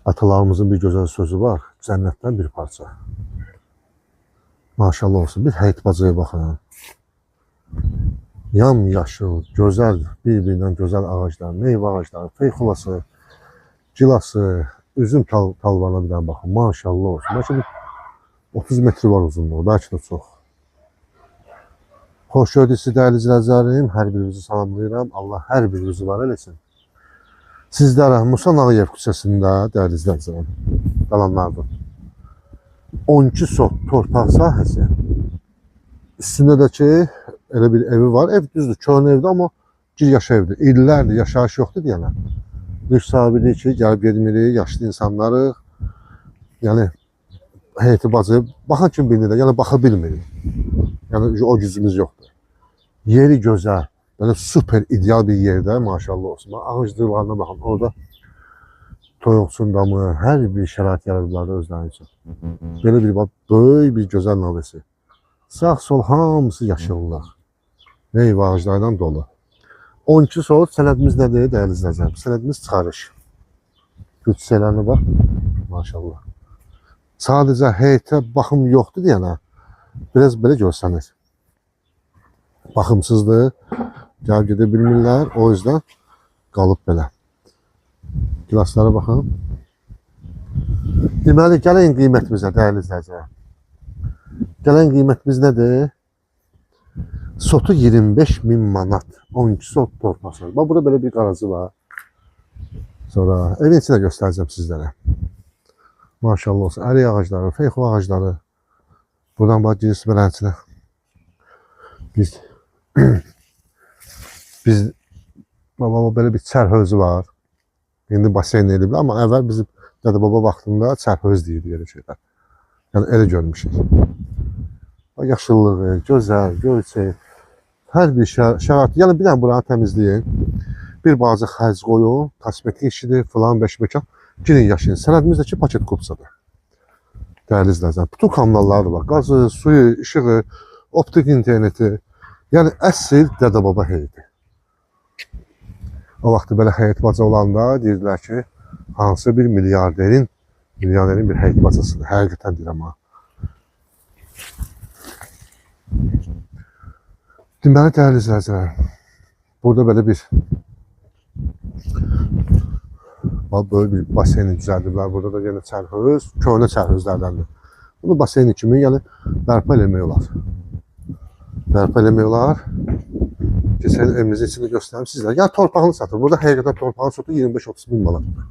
Atalarımızın bir gözəl sözü var. Cənnətdən bir parça. Maşallah olsun. Bir həyət bacaya baxın. Yamyaşıl, gözəl, bir-birindən gözəl ağaclar, meyvə ağacları, feyxulası, cilası, üzüm talvarına bir dənə baxın. Maşallah olsun. Bəlkə bir 30 metr var uzunluğu, bəlkə də çox. Xoş gördük dəyərli izləyicilərim. Hər birinizi salamlayıram. Allah hər birinizi var eləsin. Sizlərə Musa Nağıyev küçəsində dəyərli izləyicilərim, qalanlardır. 12 sot torpaq sahəsi. Üstündə də ki, elə bir evi var. Ev düzdür, köhnə evdir, amma bir yaş evdir. İllərdir, yaşayış yoxdur deyənə. Mülk sahibidir ki, gəlib gedmirik, yaşlı insanları, yəni heyeti bacı, baxan kimi bilinir, yəni baxa bilmirik. Yəni o gücümüz yoxdur. Yeri gözəl, belə super ideal bir yerdə, maşallah olsun. Ağaclarına baxın, orada toyuqsun damı, hər bir şərait yaradıblar özləri üçün. Belə bir böyük bir gözəl növbəsi. Sağ sol hamısı yaşıllar. Meyvə ağaclardan dolu. 12 sot sənədimiz nədir dəyərli izləyicilərim? Sənədimiz çıxarış. Güçsələrinə bax, maşallah. Sadəcə heyətə baxım yoxdur deyənə, biraz belə görsənir. Baxımsızdır, gəl gedə bilmirlər, o yüzden qalıb belə. Gilaslara baxın. Deməli, gələn qiymətimizə dəyərli izləyicilərim. Gələn qiymətimiz nədir? Sotu 25.000 manat. 12 sot torpaqlar. Bax, burada belə bir qaracı var. Sonra evin içində göstərəcəm sizlərə. Maşallah olsun. Ərik ağacları, feyxu ağacları. Buradan bax, girisi belənçinə. Biz baba belə bir çərhözü var. İndi basen ediblər, amma əvvəl bizim dədə baba vaxtında çərhöz deyirdi yerə şeylər. Yəni elə görmüşük. Yaşıllığı, gözəl, gölçək, hər bir şərait. Yəni bir dənə buranı təmizləyin. Bir balaca xərc qoyun, kosmetik işidir, filan, beş-bekan. Girin yaşayın. Sənədimizdəki paket kupsadır. Dəyərli izləyicilərim. Bütün kanalları var. Qazı, suyu, işığı, optik interneti. Yəni əsl dədə baba heyeti. O vaxtı belə heyet baca olanda deyirdilər ki, hansı bir milyarderin bir heyet bacasıdır. Həqiqətən deyirəm ha. Deməli dəyərli izləyicilərim, burada belə bir böyük bir baseni düzəldiblər. Burada da yenə çərhöz, köhnə çərhözlərdəndir. Bunu baseni kimi yəni bərpa eləmək olar. Bərpa eləmək olar. Keçən evimizin içini göstərim sizlərə. Yəni torpağını satır. Burada həqiqətən torpağın sotu 25-30 min manatdır.